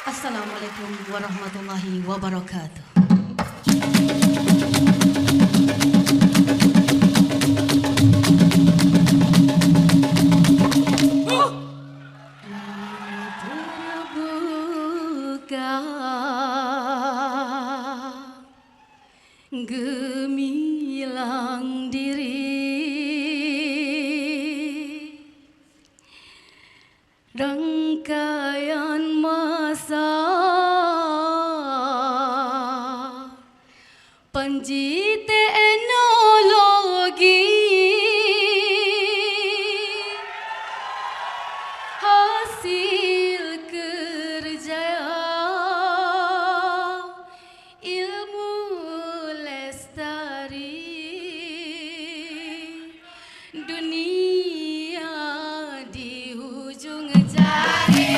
Assalamualaikum warahmatullahi wabarakatuh. Terbuka gemilang diri, rangkaian masa panji teknologi hasil kerjaya ilmu lestari dunia di hujung jari.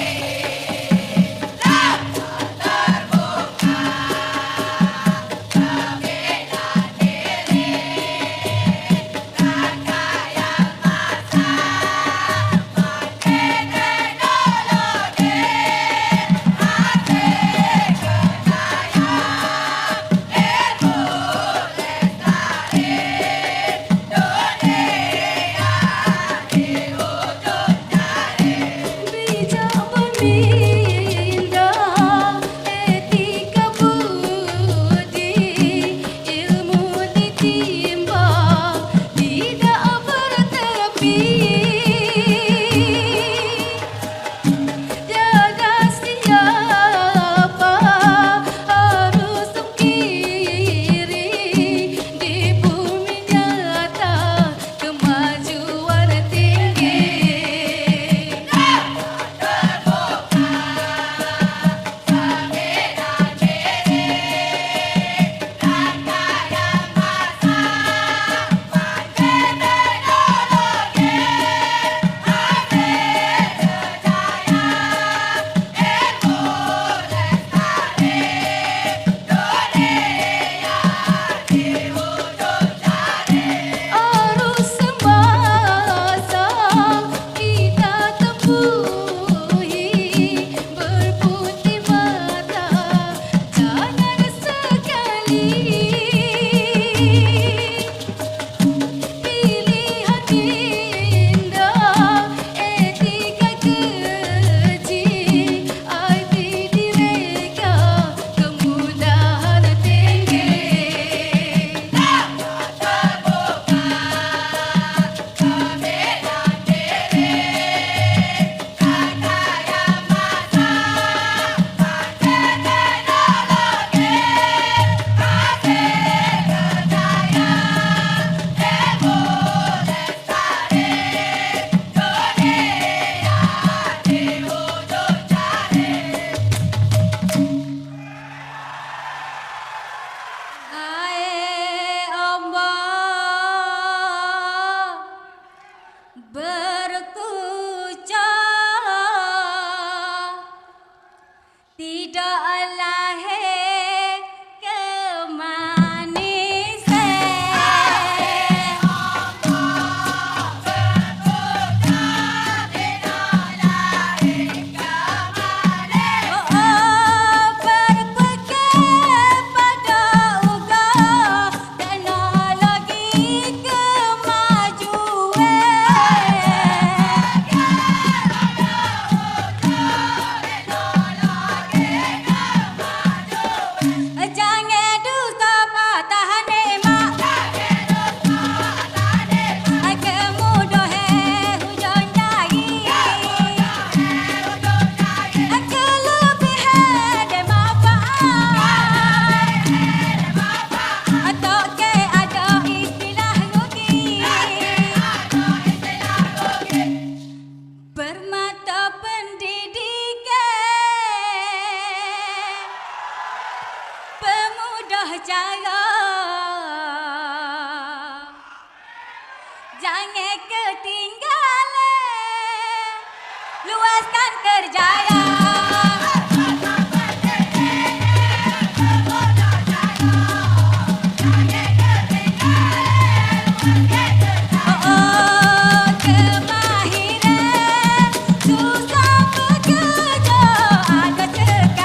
Jangan ketinggalan, luaskan kerjaya. Kemahiran susah bekerja ada sekarang.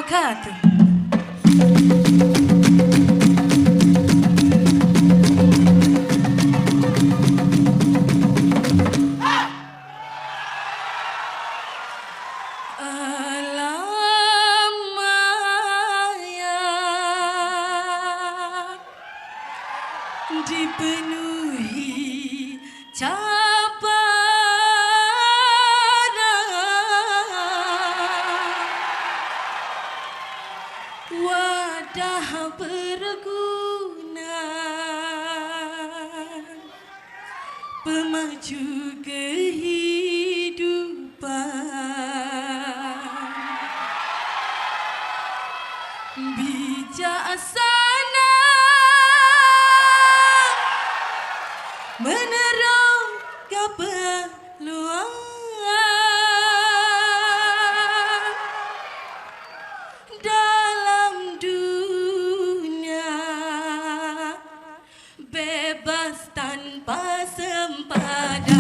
wabarakatuh. Dipenuhi cabaran, wadah berguna, pemaju kehidupan, bijaksana menerang keperluan dalam dunia, bebas tanpa sempadan.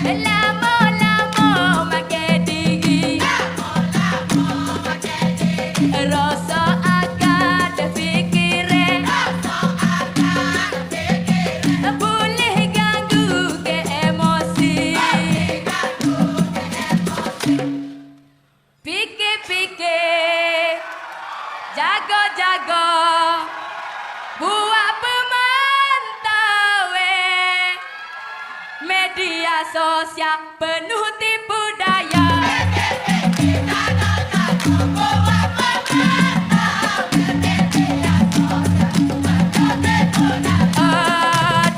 Lama-lama makin Jago-jago buat pemantau media sosial penuh tipu daya.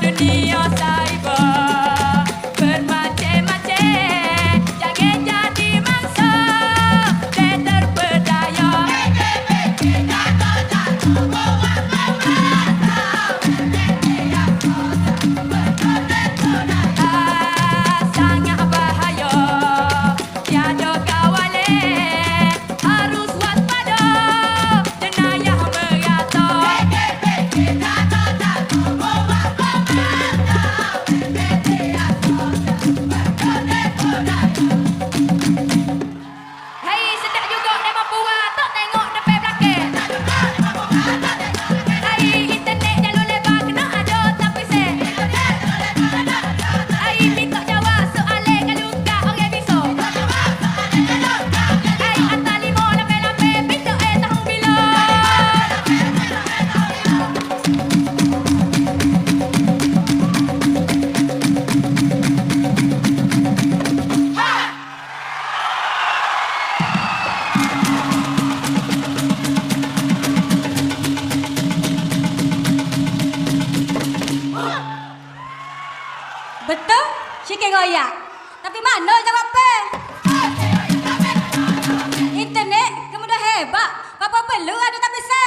Dunia cyber bermacam-macam, jangan jadi mangsa dan terpedaya. Sangat bahaya, tiada kawalan, harus waspada, jenayah merata. Hei, sedap juga demo puas, tak tengok depan belakang. Hei, internet jalur lebar kena ada tapi sen. Hei, minta jawab soalan kalau enggak orang bisa. Hei, atas 5 lapis-lapis, pintu tahu bila. Betul? Sikit goyak. Tapi mana jawab pe? Internet kamu dah hebat. Apa perlu ada tak bisa?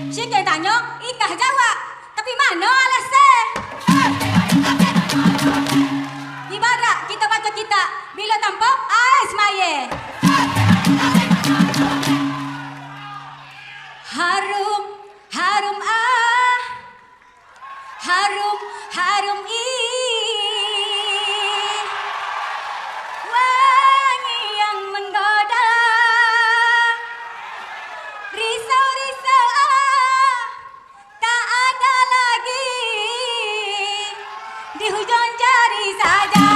Sikit tanya, Ikah jawab. Tapi mana alasan? Ibarat kita baca kitab, bila tanpa ais maya. Harum, harum ah. Harum, harum wangi yang menggoda. Risau-risau tak ada lagi, di hujung jari saja.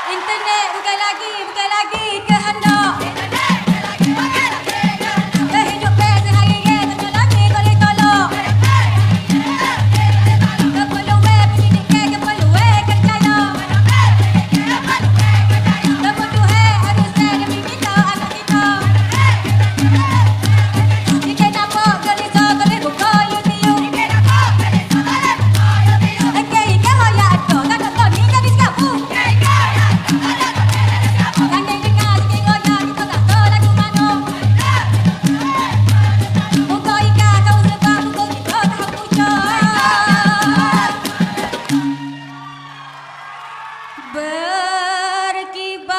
Internet bukan lagi ke handok. Kehidupan sehari-hari tak lagi boleh tolong. Keperluan pendidikan, keperluan kerjaya. Kebutuhan harusnya demi kita anak kita. Jika nampak gelisah boleh buka YouTube. Okey, ika hoyak ada, tak ada ni jadi sekapu. Jangan dengar sikit goyang, kita tak tahu lagu mana. Buka ika kau sebab buka kita tak pucat. Berkibar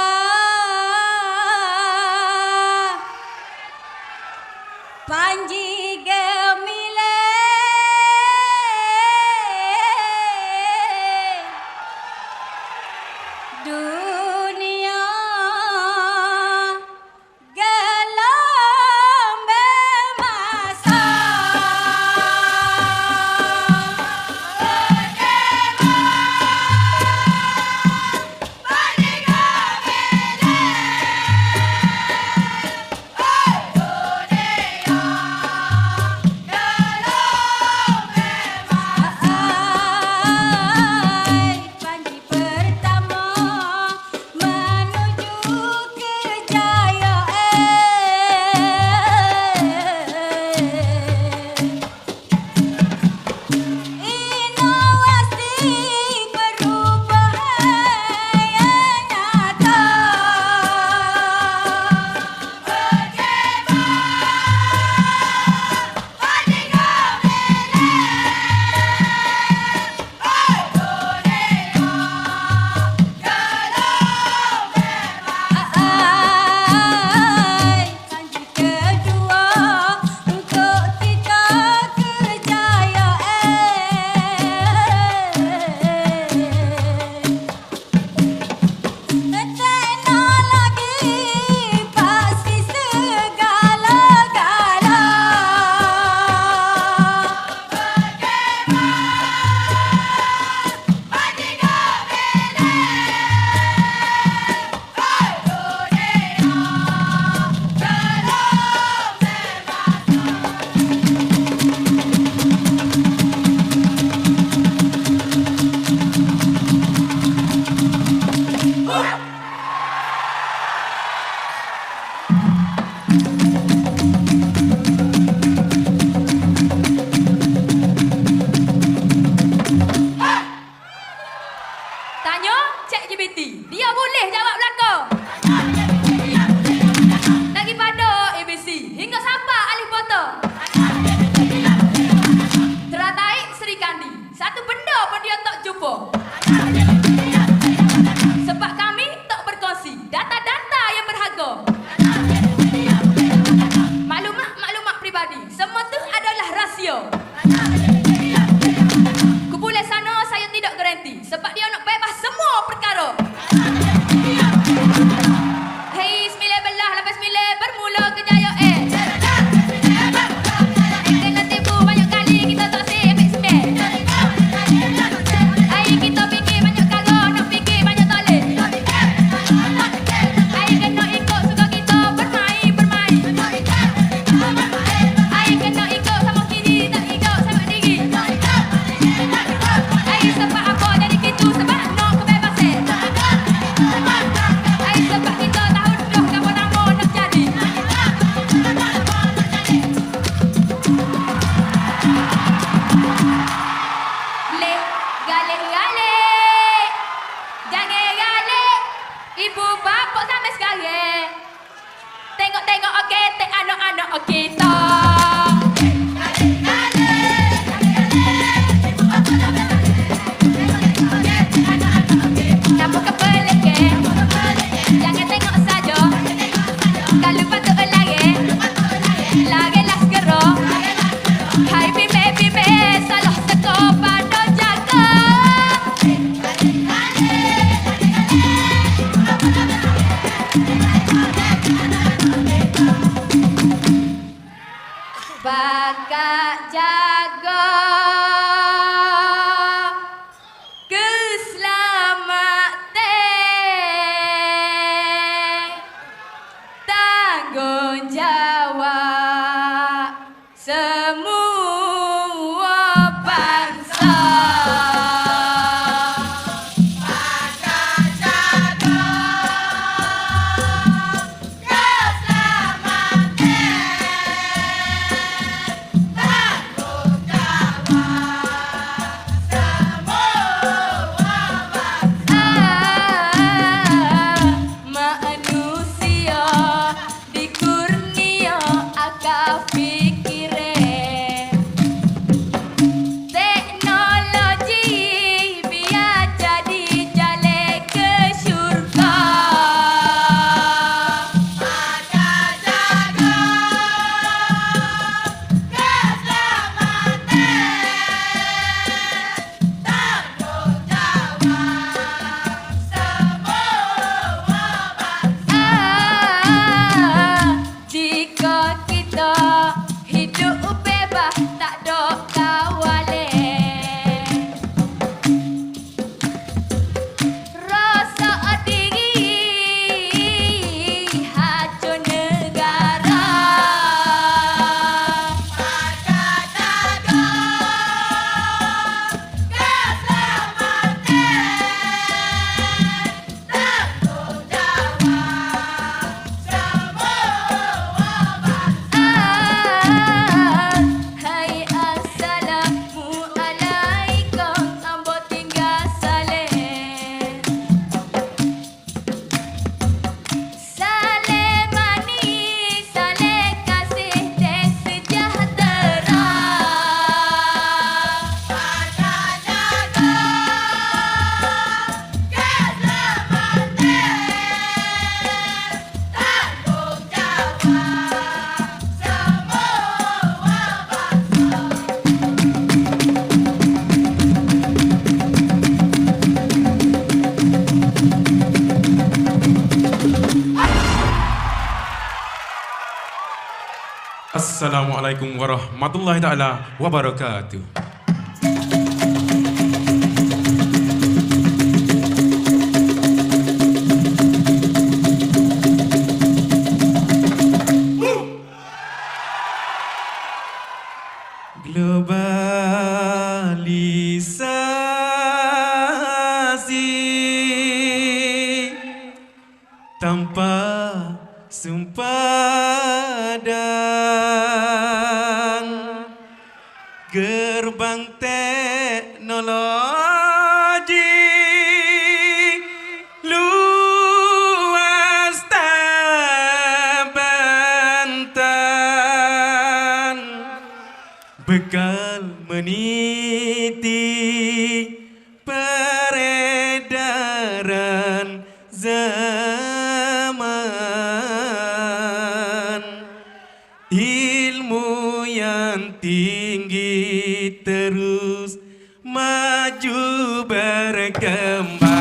Panji gemilang dunia gelombang masa. pribadi. Semua tu adalah rahsia. Kumpulan sana saya tidak garanti sebab dia nak bebas semua perkara. Hei 19 lepas 9 bermula kejayaan. Kena tipu banyak kali kita tak ambil sembilan. Hai kita fikir banyak kali nak fikir banyak toleh. Hai kena ikut suka kita bermain. Hai kena ikut sama kiri tak ikut sama diri. Hai sebab apa jadi gitu sebab nak kebebasan. Hai sebab kita tahu dah nama-nama nak jadi. Le gale jangan gale ibu bapa sampai sekarang. Tengok-tengok okey teng anak-anak kita. Nampak kepala ke? Jangan tengok saja. Kalau patut lagi, lagi lah segera. Hai bime salah seko pada jaga. Bakak jaga keselamatan, tanggung jawab semua bangsa. Manusia dikurnia akal fikiran. Teknologi biar jadi jalan ke syurga. Jika kita hidup bebas tak ada kawalan, rasa diri hancur negara. Hai assalamualaikum ambo tinggal saleh. Saleh manis, saleh kasih dan sejahtera. Assalamualaikum warahmatullahi taala wabarakatuh. Globalisasi tanpa sempadan, gerbang teknologi luas terbentang, bekal meniti peredaran zaman, ilmu yang tinggi terus maju berkembang.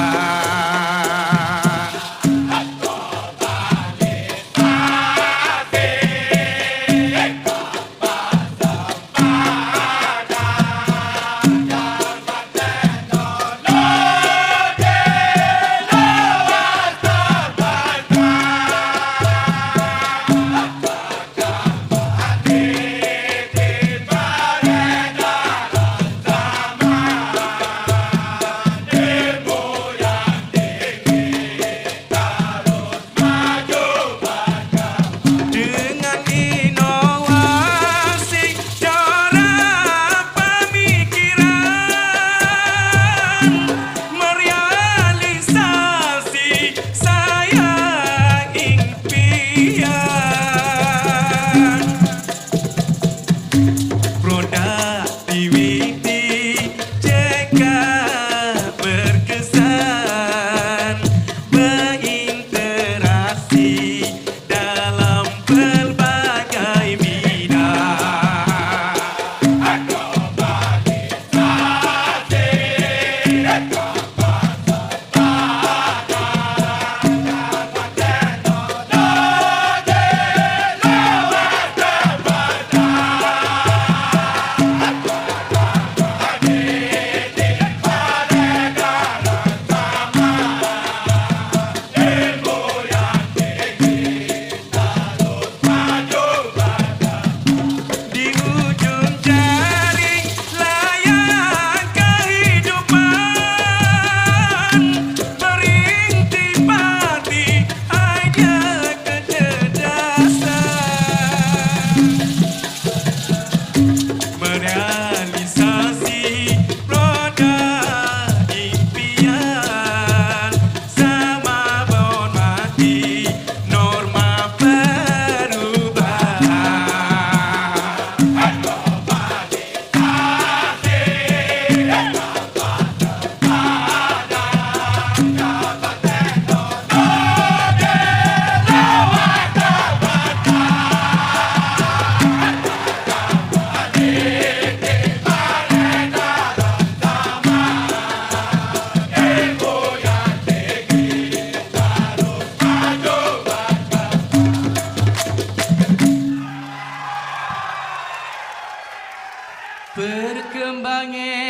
Berkembangnya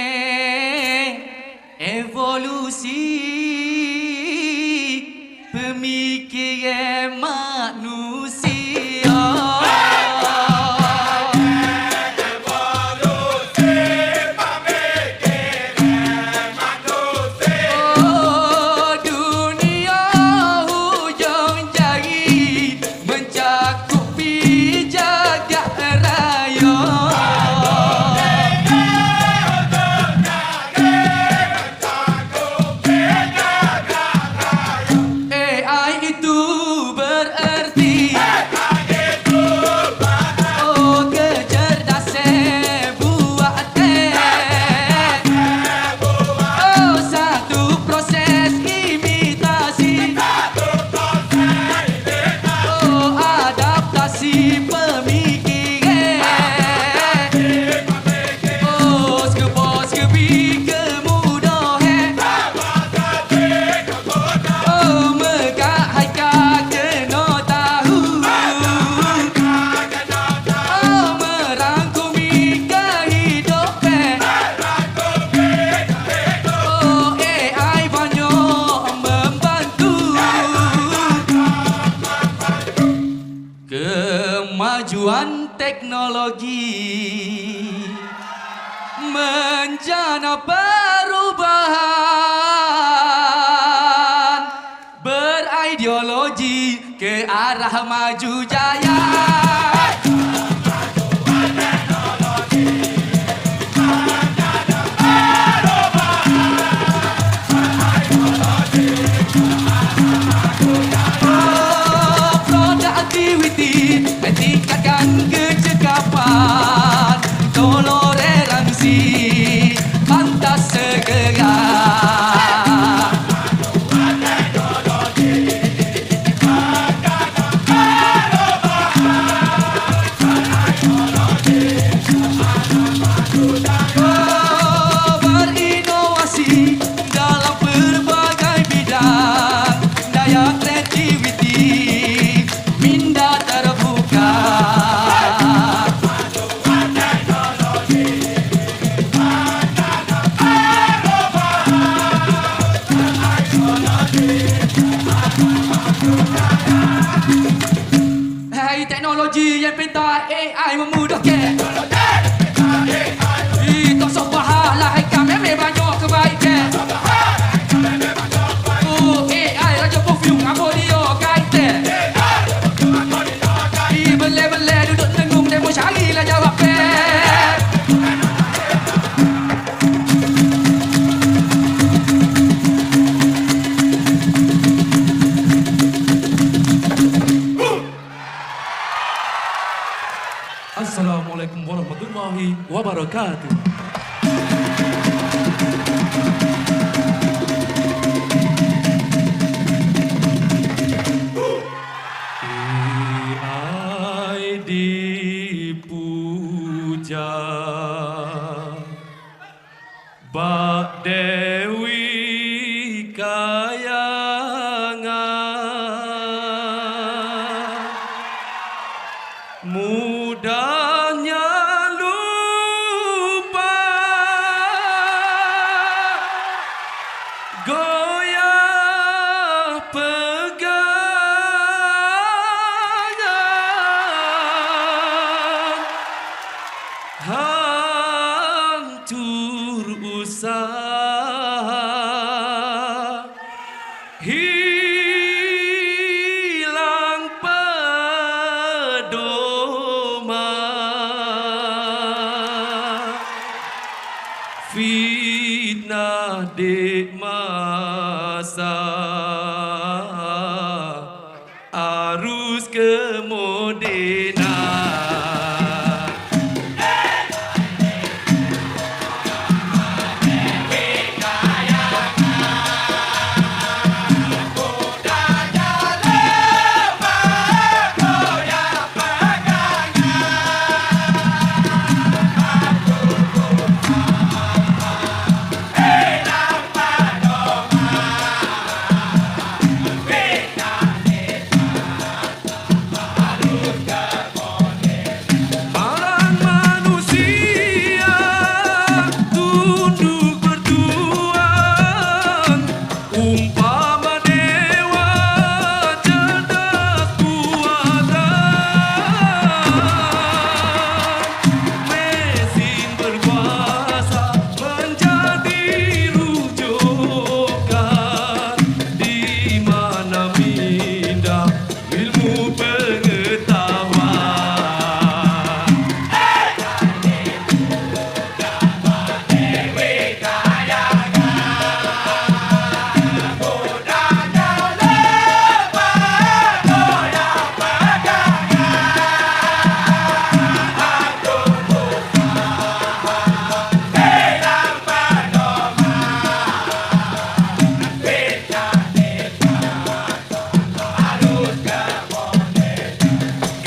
evolusi pemikiran manusia. Oh, dunia hujung jari mencakupi jagat raya. AI itu berarti oh kecerdasan buatan. Oh satu proses imitasi. Oh adaptasi pemikiran. Oh skebo-skebi kemudahan. Oh megah haika kena tahu. Oh merangkumi kehidupan. Oh AI banyak membantu. Kemajuan teknologi menjana perubahan berideologi ke arah maju jaya. Oh, productivity tingkatkan kecekapan, toleransi pantas segera. AI memudahkan. Tak sok pahala hai kami banyak kebaikan. AI raja perfume apa dia kaitan. Belai-belai duduk dengung demo carilah jawapan. Assalamualaikum warahmatullahi wabarakatuh. AI dipuja Bak Dewi kayangan mudahnya lupa goyah pegangan hancur usaha hilang pedoman fitnah dek masa arus kemodenan.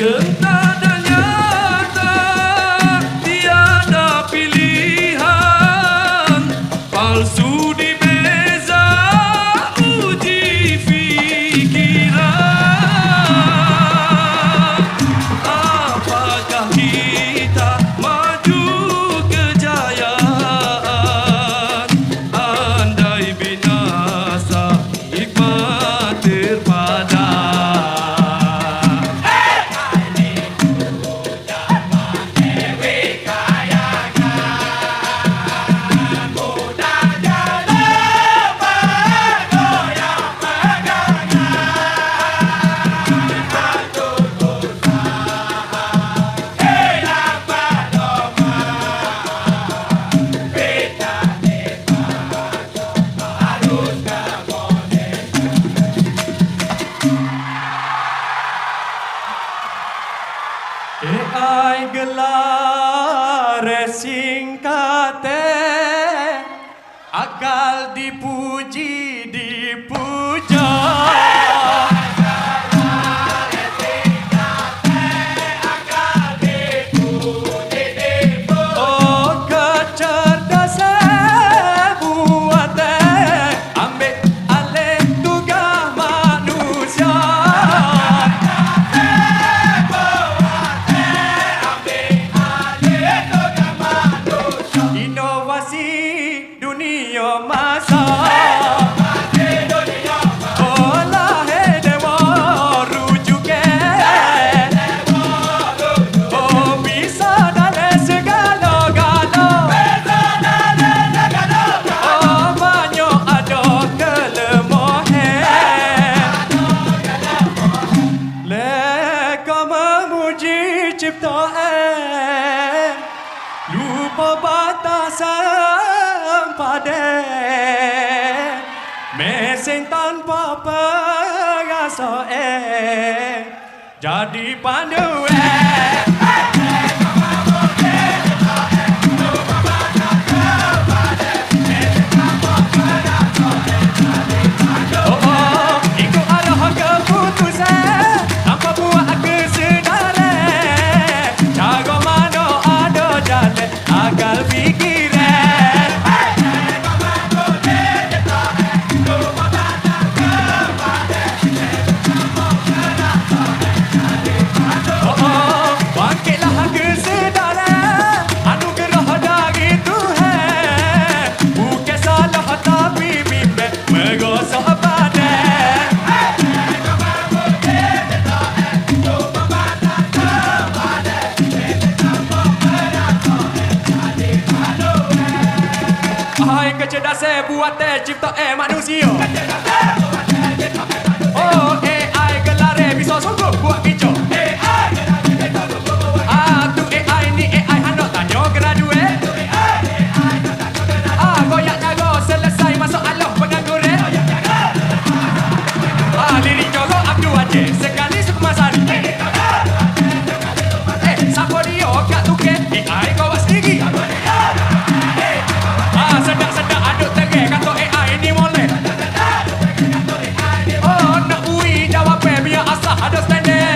Genta dan nyata tiada pilihan palsu di meza uji fikiran. Apakah kita maju kejayaan andai binasa hikmat terpada. AI gelar singkat akal dipuji dipuja. Oh kecerdasan buatan ambil alih tugas manusia. Inovasi dunia masa. Oh lahir dewa rujukan. Oh padeh mesin tanpa pengaso jadi pandu ikut arah keputusan tanpa buat kesedaran jaga mana ada jalan akal fikiran bangkitlah kesedaran anugerah dari Tuhan bukan salah tapi bimbang menggosok badan hai kecerdasan buatan cipta manusia oh AI gelare bisa sungguh buat kicau tu AI ni AI hendak tanya graduate goyak jago selesai masalah pengangguran lirik jago Abdul Wajib sekali sekumasari siapa dia kat tuken AI kau buat sendiri sedap-sedap aduk terik kata AI ni molek nak ui jawab biar asah ada standard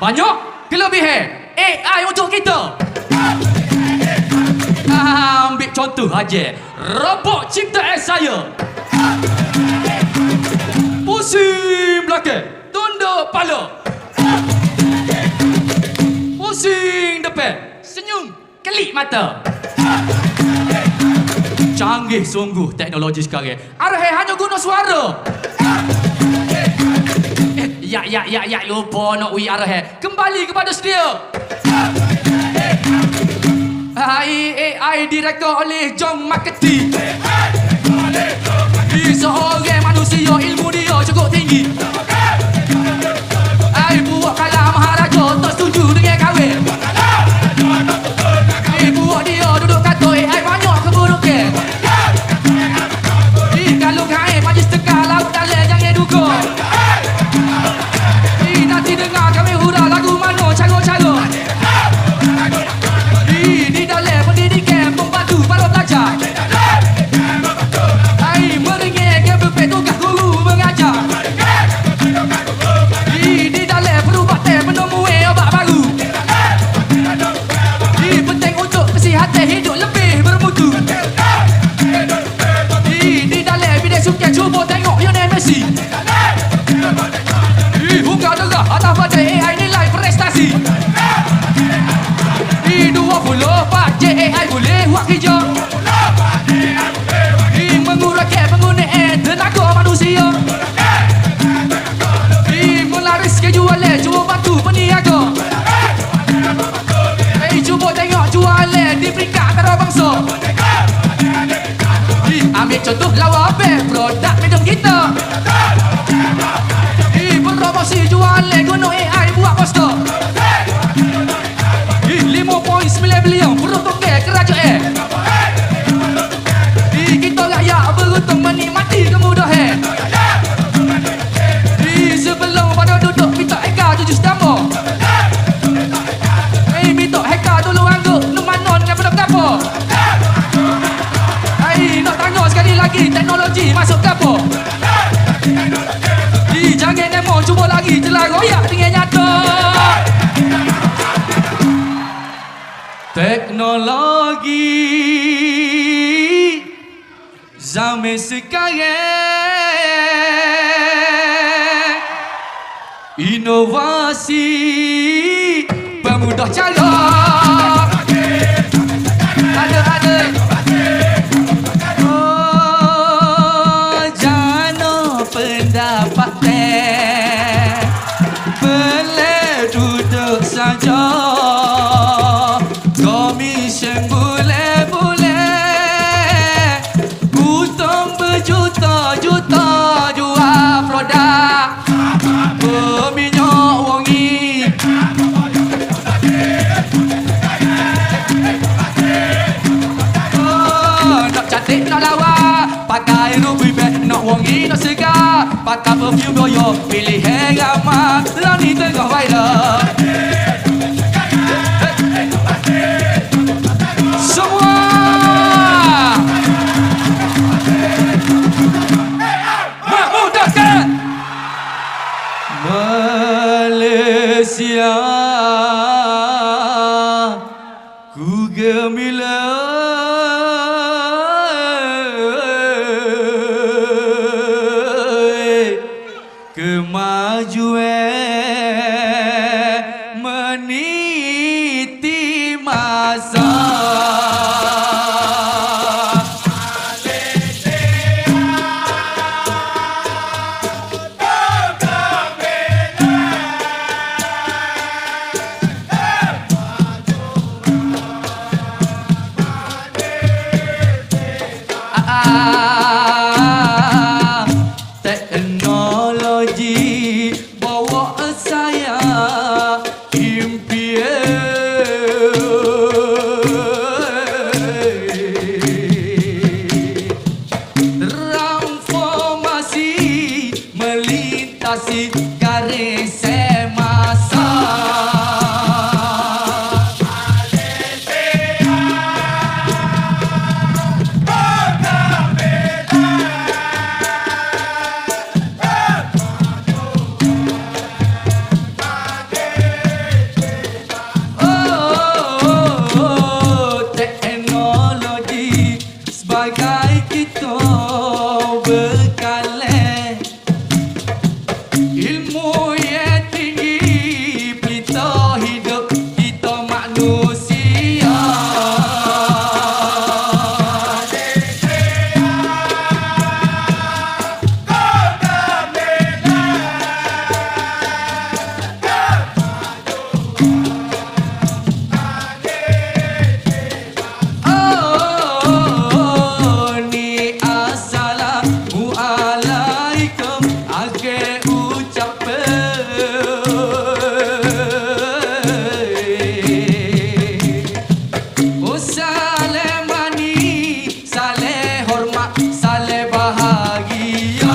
Banyak kelebihan AI untuk kita. Ambil contoh aja. Robot ciptaan saya. Pusing belakang, tunduk kepala. Pusing depan, senyum, kelip mata. Canggih sungguh teknologi sekarang. Arahnya hanya guna suara. Ya, lupa nak ui arah. Kembali kepada sedia. AI direktur oleh John McAtee. Seorang manusia ilmu dia cukup tinggi. Buat kalah maharaja tak setuju dengan kahwin. Buat dia duduk kata AI banyak keburukan. Kalau kain majlis tegak laut dalam jangan duga. Nanti dengar kami hurah lagu mana cara-cara. Di dalam pendidikan pembantu para pelajar. Meringin berpek tugas guru mengajar. Di dalam perubatan menemui obat baru. Penting untuk kesihatan hidup lebih bermutu. Di dalam bidang sukan cuba tengok Lionel Messi. Buka derah atas pada AI nilai prestasi. 24 je AI boleh buat kerja. Mengurangkan penggunaan tenaga manusia. Melariskan jualan cuba bantu peniaga. Cuba tengok jualan di peringkat antarabangsa. Ambil contoh lawa produk minum kita. Promosi jualan guna AI buat poster. 5.9 bilion peruntukan kerajaan. Kita rakyat beruntung menikmati kemudahan. Sebelum pada duduk minta hacker tuju setambah. Minta hacker tolong anggap numanon dengan berapa. Nak tanya sekali lagi teknologi masuk ke apa? Jangan nemo cuba lagi telah royak dengan nyata. Teknologi zaman sekarang, inovasi pemudah cara. Ada jana pendapatan boleh duduk saja. pakai perfume doyo, pilih hengama, lani tengah viral. Semua memudahkan Malaysia ku gemilang kemajuan meniti masa. Teknologi bawa saya impian transformasi melintasi garis semasa. Teknologi sebagai kita berkalan ilmu yang tinggi pelita hidup kita manusia. Ni assalamualaikum ake ucap saleh mani, saleh hormat, saleh bahagia.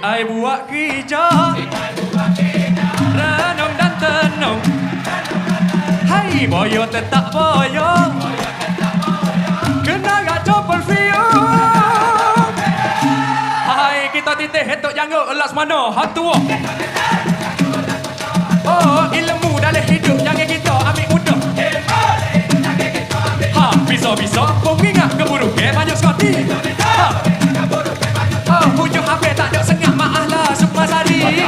AI buat kerja, renung dan tenung. Hai boyo tetap boyo, kena gajo perfume. Hai kita titih hetok jangan elas mana hatu. Oh ilmu dalam hidup jangan kita ambil mudah. Ha bisa-bisa pengingat keburu ke banyak sekali. Oh hujung HP tak ada sengah maaf lah semua sari.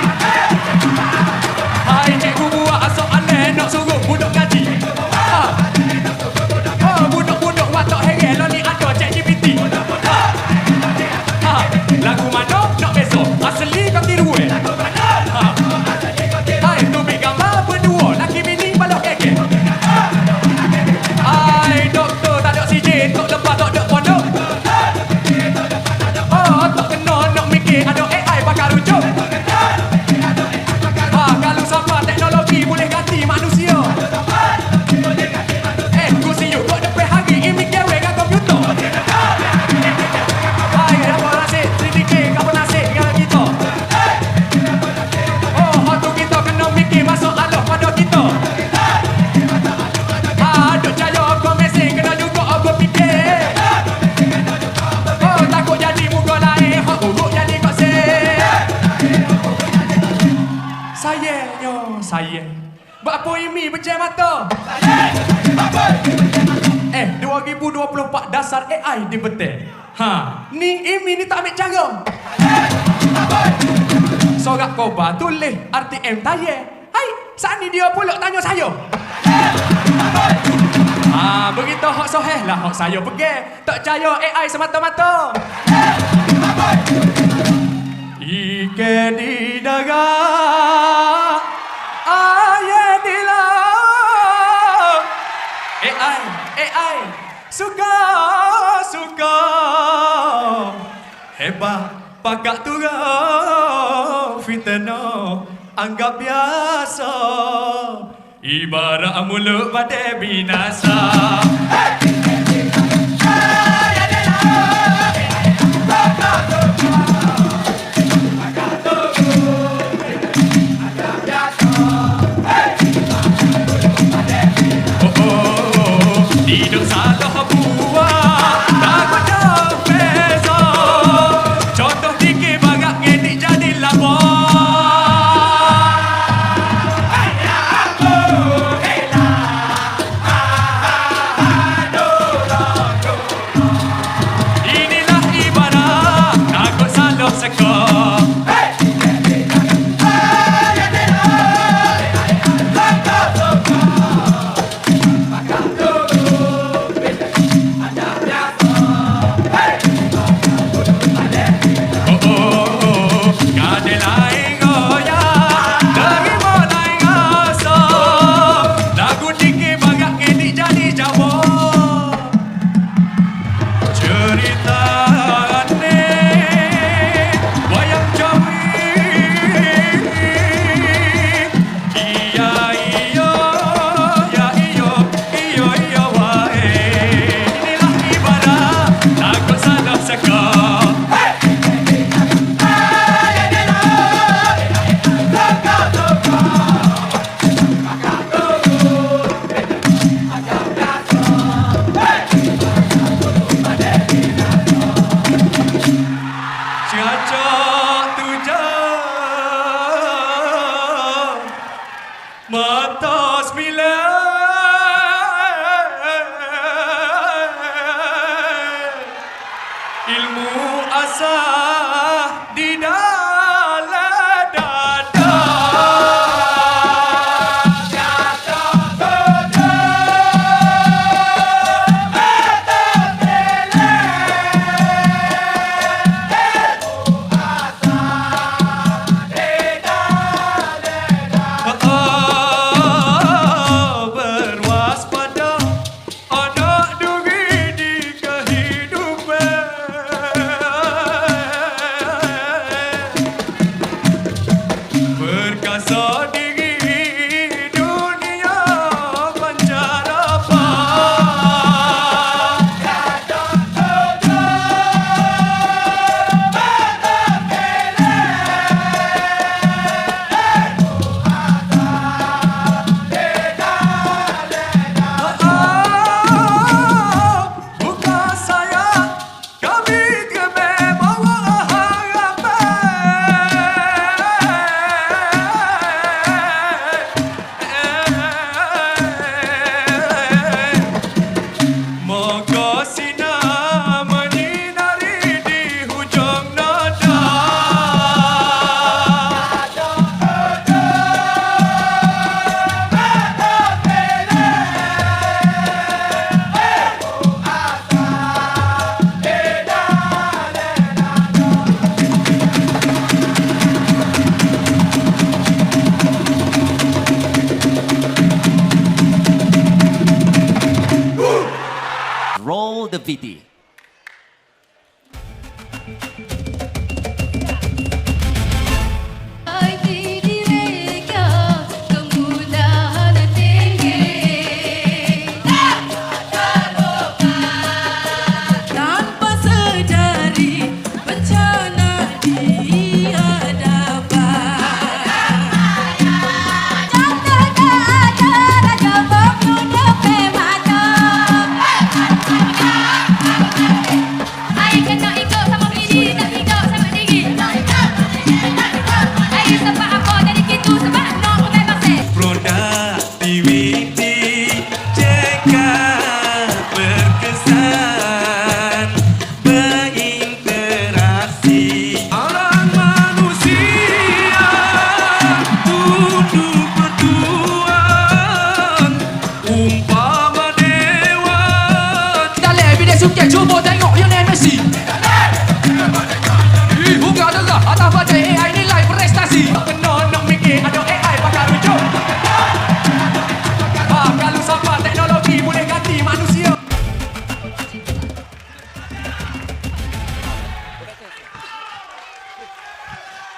Hai cikgu buat soalan nak suruh budak gaji. Oh budak-budak watak heret lah ni ada ChatGPT. Lagu mana nak besok asli kau tiru hai tubik gambar berdua laki bini balok keke. Hai doktor tak ada CJ tok lepas tak ada pondok. Oh tak kena nak mikir ada AI bakal rujuk. Kalau sampai teknologi boleh ganti manusia. Kursi yuk kau depan hari ini kewe dengan komputer. Hai apa nasib sedikit apa nasib dengan kita. Oh waktu kita kena mikir masalah pada kita. Duk jaya kau mesin kena juga aku fikir. Oh takut jadi muka lain hak buruk jadi kau say. Saya buat apa ini pecah mata? 2024 dasar AI dibetul. Ni Imi ni tak ambil cara. Sorak kobar tulis RTM tayar. Hai, saat ni dia pula tanya saya. Begitu hak soheh lah hak saya pergi. Tak percaya AI semata-mata. Ike di darat, ayat di laut. AI, suka hebat pakak turun fitnah anggap biasa ibarat mulut pada binasa. Hidup salah buah takut jauh beza. Contoh dikit bagak ngedik jadi lama. Inilah ibarat takut salah sekar. Mata sembilan ilmu asah di dalam dada.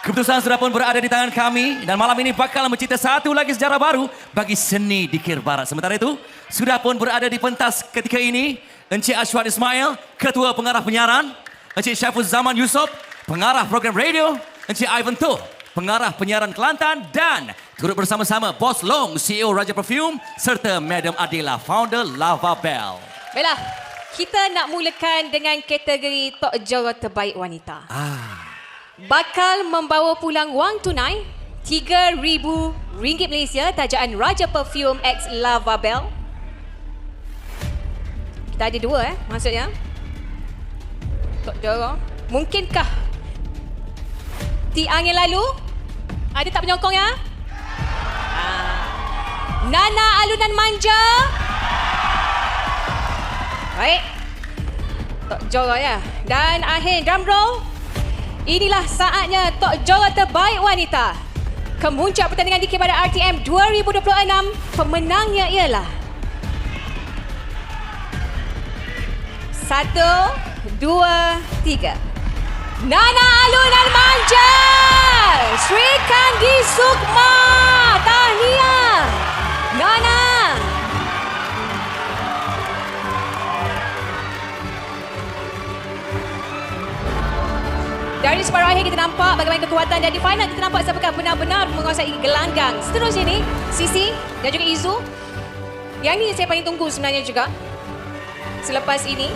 Keputusan sudah pun berada di tangan kami dan malam ini bakal mencipta satu lagi sejarah baru bagi seni di Kir Barat. Sementara itu, sudah pun berada di pentas ketika ini Encik Ashwat Ismail, Ketua Pengarah Penyiaran, Encik Syaiful Zaman Yusof, Pengarah Program Radio, Encik Ivan Toh, Pengarah Penyiaran Kelantan dan turut bersama-sama Bos Long, CEO Raja Perfume serta Madam Adila, Founder Lava Bell. Baiklah, kita nak mulakan dengan kategori Tok Jora Terbaik Wanita. Bakal membawa pulang wang tunai RM3,000 Malaysia tajaan Raja Perfume X Lava Bell. Kita ada dua maksudnya. Tok Jora. Mungkinkah Tiang yang lalu ada tak penyokong ya? Nana Alunan Manja. Baik. Tok Jora ya. Dan akhir drum roll. Inilah saatnya Tok Jora Terbaik Wanita. Kemuncak pertandingan di Kepada RTM 2026. Pemenangnya ialah 1, 2, 3. Nana Alunan Manja. Sri Kandi Sukma. Tahniah. Nana. Dari separuh akhir kita nampak bagaimana kekuatan dan di final kita nampak siapakah benar-benar menguasai gelanggang. Seterusnya ni, Sisi dan juga Izu. Yang ni saya paling tunggu sebenarnya juga. Selepas ini,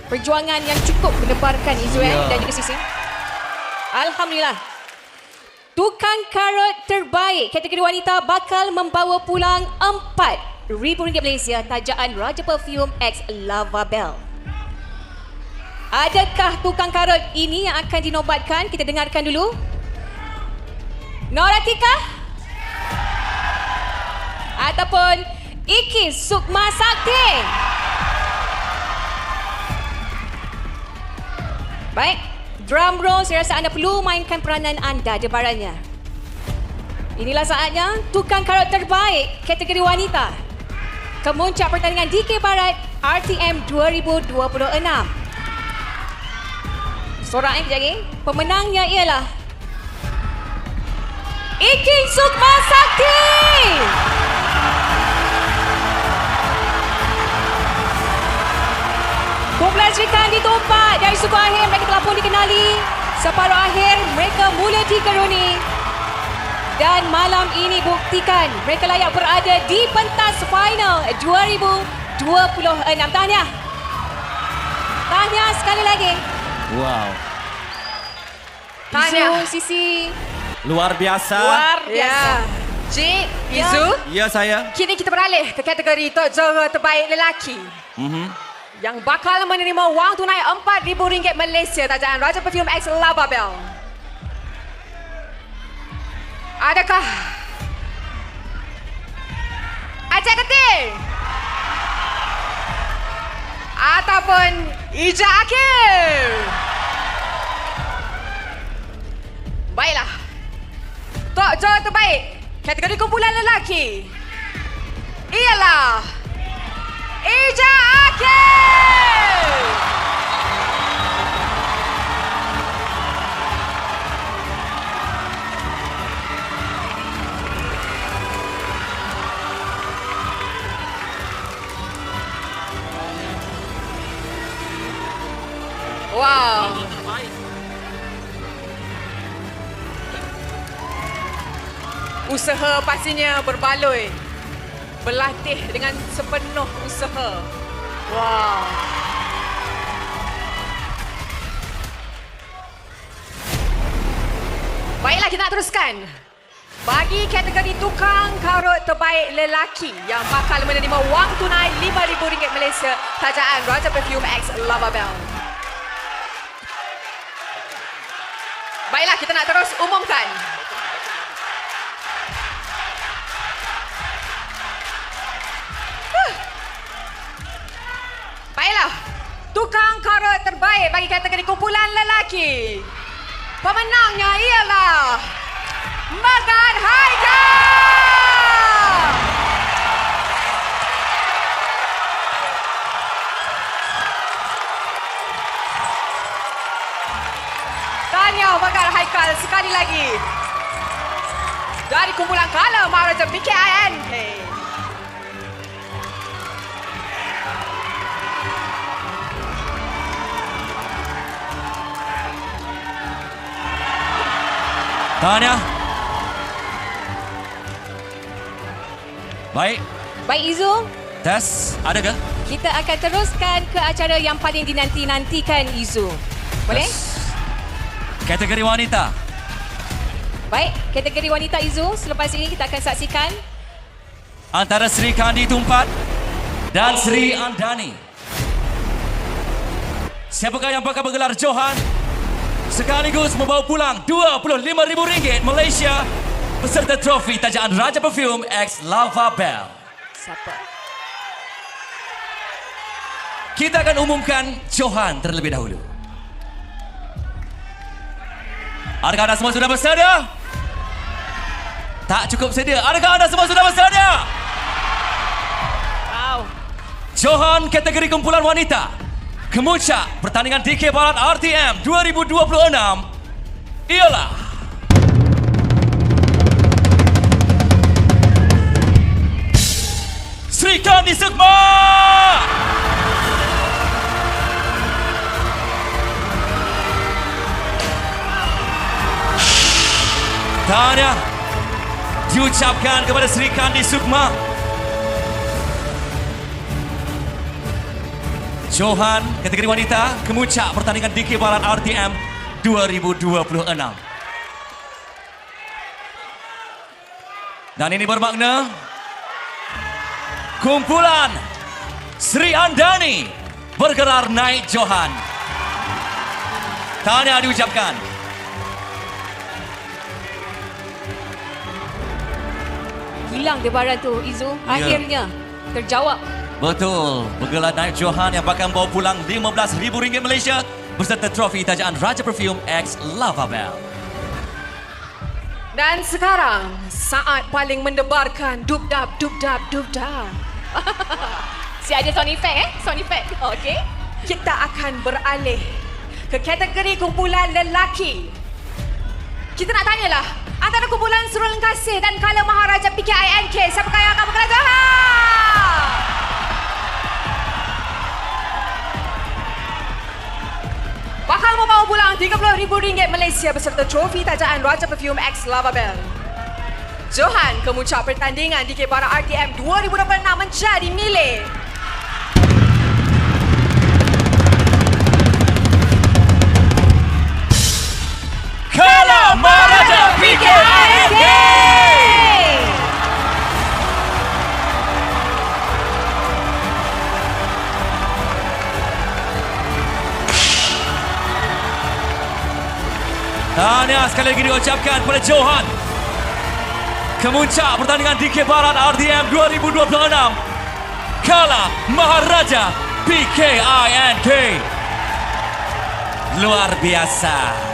perjuangan yang cukup menebarkan Izu dan juga Sisi. Alhamdulillah. Tukang karot terbaik kategori wanita bakal membawa pulang RM4,000 Malaysia tajaan Raja Perfume X Lava Bell. Adakah tukang karot ini yang akan dinobatkan? Kita dengarkan dulu. Noratika? Ataupun Iki Sukma Sakti? Baik, drum roll, saya rasa anda perlu mainkan peranan anda debarannya. Inilah saatnya tukang karot terbaik kategori wanita. Kemuncak pertandingan di Kir Barat RTM 2026. Sorak kejap lagi. Pemenangnya ialah Iki Sukma Sakti. Kumpulan Sri Kandi Tumpak dari suku akhir mereka telah pun dikenali. Separuh akhir mereka mula dikeruni. Dan malam ini buktikan mereka layak berada di pentas final 2026. Tahniah. Tahniah sekali lagi. Wow. Tahniah. Sisi. Luar biasa. Luar biasa. Cik, Izu, Ya saya. kini kita beralih ke kategori Tok Jora Terbaik Lelaki. Yang bakal menerima wang tunai RM4,000 Malaysia tajaan Raja Perfume X Lava Bell. Adakah Aceh Ketir? Ataupun Ija Akil? Baiklah. Tok Jora Terbaik kategori kumpulan lelaki ialah Ija Akil. Wow. Usaha pastinya berbaloi. Berlatih dengan sepenuh usaha. Wow. Baiklah, kita nak teruskan. Bagi kategori tukang karut terbaik lelaki yang bakal menerima wang tunai RM5,000 Malaysia tajaan Raja Perfume X Lava Bell. Baiklah, kita nak terus umumkan. Baiklah, tukang karut terbaik bagi kategori kumpulan lelaki. Pemenangnya ialah Megan Haidar. Tahniah Bakar Haikal sekali lagi. Dari kumpulan Kala Maharaja PKINK. Tahniah. Baik, Baik Izu, tes. Ada ke? kita akan teruskan ke acara yang paling dinanti-nantikan Izu. Boleh? Tes. Kategori wanita. Baik, kategori wanita Izu. Selepas ini kita akan saksikan Antara Sri Kandi Tumpat dan Sri Andani. Siapakah yang bakal bergelar Johan sekaligus membawa pulang RM25,000 Malaysia beserta trofi tajaan Raja Perfume X Lava Bell. siapa? Kita akan umumkan Johan terlebih dahulu. Adakah anda semua sudah bersedia? Tak cukup sedia. Adakah anda semua sudah bersedia? Wow. Johan kategori kumpulan wanita. Kemuncak pertandingan DK Barat RTM 2026 ialah Sri Kandi Sukma. Tahniah diucapkan kepada Sri Kandi Sukma. Johan kategori wanita kemuncak pertandingan DK Barat RTM 2026. Dan ini bermakna kumpulan Sri Andani bergelar naik Johan. Tahniah diucapkan. Hilang debaran tu Izu. Akhirnya terjawab. Betul, bergelar naik Johan yang bakal bawa pulang RM15,000 Malaysia beserta trofi tajaan Raja Perfume X Lava Bell. Dan sekarang saat paling mendebarkan dubdab. Si ada sound effect Sound effect. Okey. Kita akan beralih ke kategori kumpulan lelaki. Kita nak tanyalah, antara kumpulan Surulan Kasih dan Kala Maharaja PKINK, siapakah yang akan bergelar Johan? Bakal membawa pulang RM30,000 Malaysia beserta trofi tajaan Raja Perfume X Lava Bell. Johan kemuncak pertandingan DK Barat RTM 2026 menjadi milik Kala Maharaja PKINK. Tahniah sekali lagi diucapkan kepada Johan. Kemuncak pertandingan DK Barat RTM 2026. Kala Maharaja PKINK. Luar biasa.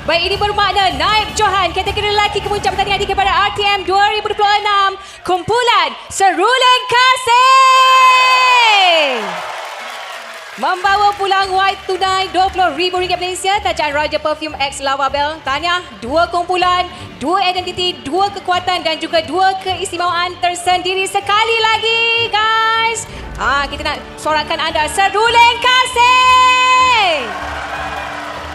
Baik, ini bermakna naib Johan kategori lelaki kemuncak pertandingan DK Barat RTM 2026 kumpulan Seruling Kasih membawa pulang wad tunai RM20,000 Malaysia tajaan Raja Perfume X Lava Bell. Tahniah, dua kumpulan, dua identiti, dua kekuatan dan juga dua keistimewaan tersendiri sekali lagi guys. Kita nak sorakan anda Seruling Kasih.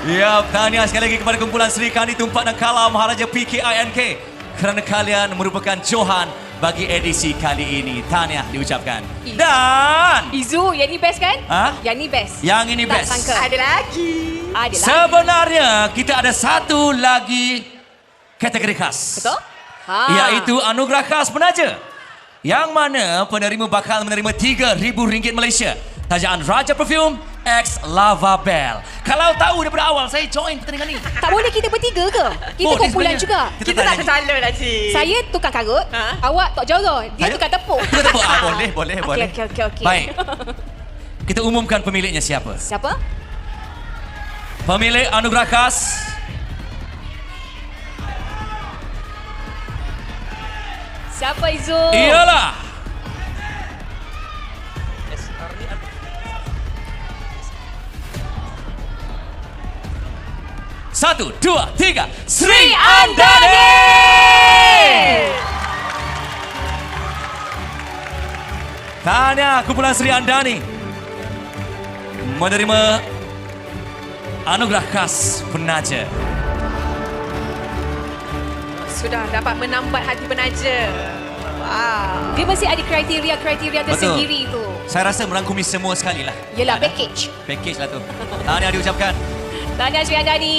Ya, tahniah sekali lagi kepada kumpulan Sri Kandi Tumpat dan Kala Maharaja PKINK kerana kalian merupakan Johan bagi edisi kali ini. Tahniah diucapkan. Dan Izu, yang ni best kan? Ha? Yang ni best. yang ini Tak best. sangka. ada lagi. Ada lagi. Sebenarnya kita ada satu lagi kategori khas. Betul? Iaitu anugerah khas penaja. Yang mana penerima bakal menerima RM3,000 Malaysia tajaan Raja Perfume X Lava Bell. Kalau tahu daripada awal saya join pertandingan ni. Tak boleh kita bertiga ke? Kita Boleh kumpulan sebenarnya. juga. Kita nak calon lah cik. Saya tukang karut, Ha? awak tok joro, dia Saya? tukang tepuk. Kita tepuk. Boleh. Okey. Baik. Kita umumkan pemiliknya siapa. Siapa? Pemilik anugerah khas Siapa Izu? ialah 1, 2, 3. Sri Andani! Tahniah kumpulan Sri Andani menerima anugerah khas penaja. Sudah dapat menambat hati penaja. Wow. Dia masih ada kriteria-kriteria tersendiri tu. Saya rasa merangkumi semua sekali lah. Yelah, package. Package lah tu. Tahniah diucapkan. Tahniah Sri Andani.